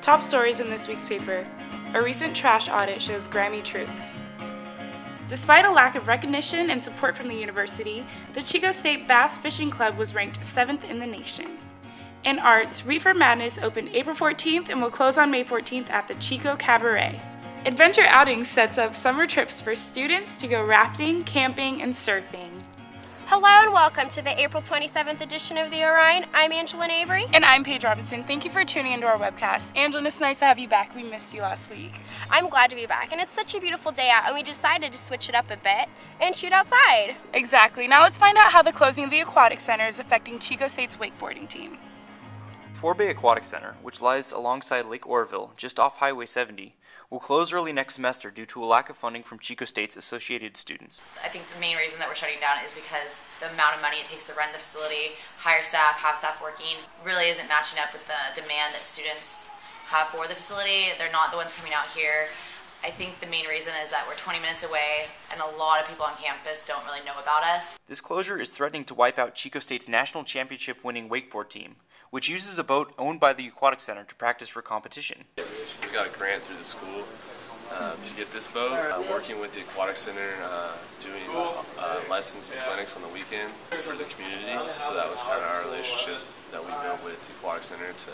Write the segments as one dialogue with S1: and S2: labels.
S1: Top stories in this week's paper. A recent trash audit shows grimy truths. Despite a lack of recognition and support from the university, the Chico State Bass Fishing Club was ranked 7th in the nation. In arts, Reefer Madness opened April 14th and will close on May 14th at the Chico Cabaret. Adventure Outings sets up summer trips for students to go rafting, camping, and surfing.
S2: Hello and welcome to the April 27th edition of the Orion. I'm Angelyn Avery.
S1: And I'm Paige Robinson. Thank you for tuning into our webcast. Angelyn, it's nice to have you back. We missed you last week.
S2: I'm glad to be back, and it's such a beautiful day out, and we decided to switch it up a bit and shoot outside.
S1: Exactly. Now let's find out how the closing of the Aquatic Center is affecting Chico State's wakeboarding team.
S3: Forebay Aquatic Center, which lies alongside Lake Oroville, just off Highway 70, will close early next semester due to a lack of funding from Chico State's associated students.
S4: I think the main reason that we're shutting down is because the amount of money it takes to run the facility, hire staff, have staff working, really isn't matching up with the demand that students have for the facility. They're not the ones coming out here. I think the main reason is that we're 20 minutes away and a lot of people on campus don't really know about us.
S3: This closure is threatening to wipe out Chico State's national championship winning wakeboard team, which uses a boat owned by the Aquatic Center to practice for competition.
S5: We got a grant through the school to get this boat. Working with the Aquatic Center, doing lessons and clinics on the weekend for the community. So that was kind of our relationship that we built with the Aquatic Center to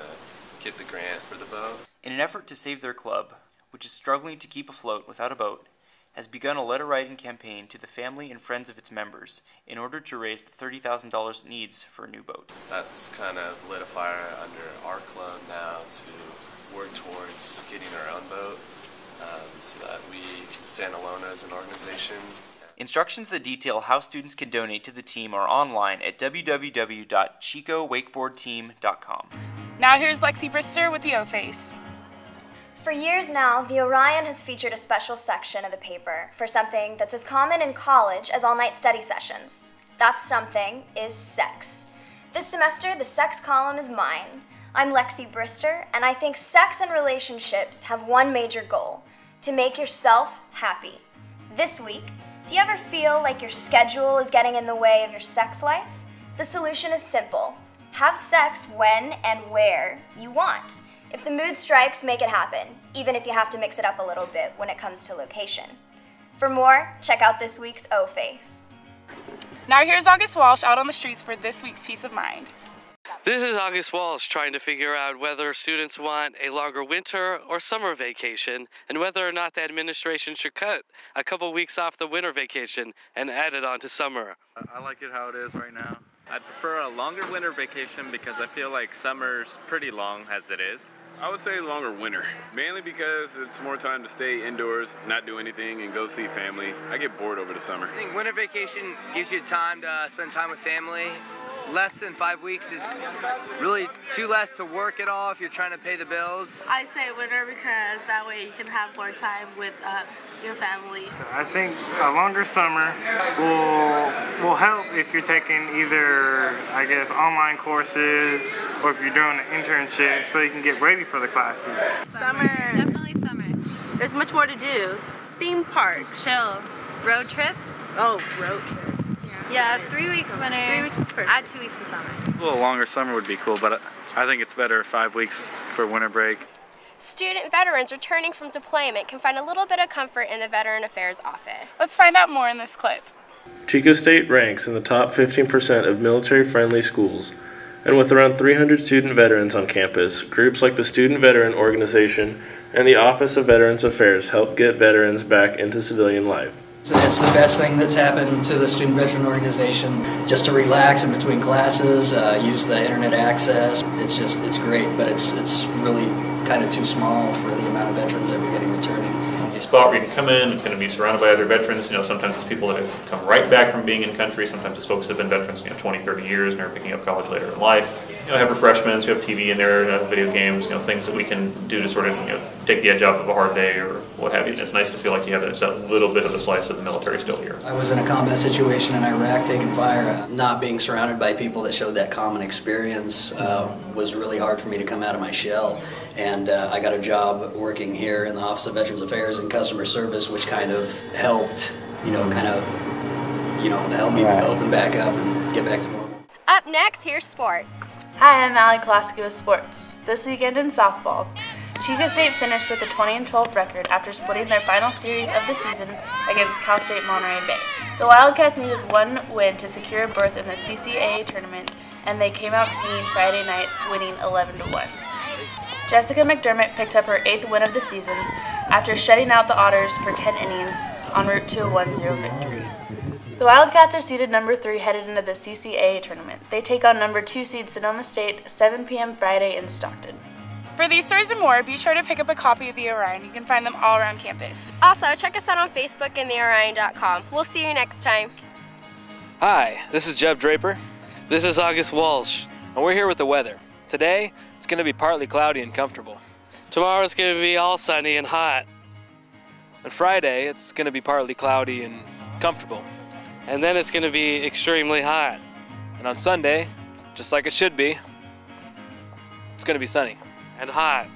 S5: get the grant for the boat.
S3: In an effort to save their club, which is struggling to keep afloat without a boat, has begun a letter-writing campaign to the family and friends of its members in order to raise the $30,000 it needs for a new boat.
S5: That's kind of lit a fire under our club now to work towards getting our own boat so that we can stand alone as an organization.
S3: Instructions that detail how students can donate to the team are online at www.chicowakeboardteam.com.
S1: Now here's Lexi Brister with the O-Face.
S6: For years now, the Orion has featured a special section of the paper for something that's as common in college as all-night study sessions. That something is sex. This semester, the sex column is mine. I'm Lexi Brister, and I think sex and relationships have one major goal: to make yourself happy. This week, do you ever feel like your schedule is getting in the way of your sex life? The solution is simple. Have sex when and where you want. If the mood strikes, make it happen, even if you have to mix it up a little bit when it comes to location. For more, check out this week's O-Face.
S1: Now here's August Walsh out on the streets for this week's Peace of Mind.
S7: This is August Walsh trying to figure out whether students want a longer winter or summer vacation and whether or not the administration should cut a couple weeks off the winter vacation and add it on to summer.
S8: I like it how it is right now. I'd prefer a longer winter vacation because I feel like summer's pretty long as it is.
S9: I would say longer winter, mainly because it's more time to stay indoors, not do anything, and go see family. I get bored over the summer.
S10: I think winter vacation gives you time to spend time with family. Less than 5 weeks is really too less to work at all if you're trying to pay the bills.
S11: I say winter because that way you can have more time with your family.
S12: I think a longer summer will help if you're taking either, I guess, online courses or if you're doing an internship so you can get ready for the classes.
S11: Summer. Definitely summer.
S13: There's much more to do. Theme parks.
S11: Just chill. Road trips.
S13: Oh, road trips.
S11: Yeah, 3 weeks winter.
S13: 3 weeks is perfect.
S11: Add 2 weeks to summer.
S8: A little longer summer would be cool, but I think it's better 5 weeks for winter break.
S2: Student veterans returning from deployment can find a little bit of comfort in the Veteran Affairs office.
S1: Let's find out more in this clip.
S14: Chico State ranks in the top 15% of military-friendly schools, and with around 300 student veterans on campus, groups like the Student Veteran Organization and the Office of Veterans Affairs help get veterans back into civilian life.
S15: It's the best thing that's happened to the Student Veteran Organization, just to relax in between classes, use the internet access. It's great, but it's really kind of too small for the amount of veterans that we're getting returning.
S16: It's a spot where you can come in, it's going to be surrounded by other veterans. You know, sometimes it's people that have come right back from being in country, sometimes it's folks that have been veterans, 20, 30 years and are picking up college later in life. Have refreshments, we have TV in there, video games, things that we can do to sort of take the edge off of a hard day or what have you. And it's nice to feel like you have a little bit of a slice of the military still here.
S15: I was in a combat situation in Iraq taking fire. Not being surrounded by people that showed that common experience was really hard for me to come out of my shell. And I got a job working here in the Office of Veterans Affairs and Customer Service, which kind of helped, help me open back up and get back to normal.
S2: Up next, here's sports.
S17: Hi, I'm Allie Colosky with sports. This weekend in softball,
S11: Chico State finished with a 20-12 record after splitting their final series of the season against Cal State Monterey Bay. The Wildcats needed one win to secure a berth in the CCAA tournament, and they came out swinging Friday night, winning 11-1. Jessica McDermott picked up her 8th win of the season after shutting out the Otters for 10 innings en route to a 1-0 victory. The Wildcats are seeded number 3 headed into the CCAA tournament. They take on number 2 seed Sonoma State 7 p.m. Friday in Stockton.
S1: For these stories and more, be sure to pick up a copy of the Orion. You can find them all around campus.
S2: Also, check us out on Facebook and theorion.com. We'll see you next time.
S17: Hi, this is Jeb Draper.
S7: This is August Walsh.
S17: And we're here with the weather. Today, it's going to be partly cloudy and comfortable.
S7: Tomorrow it's going to be all sunny and hot.
S17: On Friday, it's going to be partly cloudy and comfortable.
S7: And then it's going to be extremely hot.
S17: And on Sunday, just like it should be, it's going to be sunny.
S7: And hot.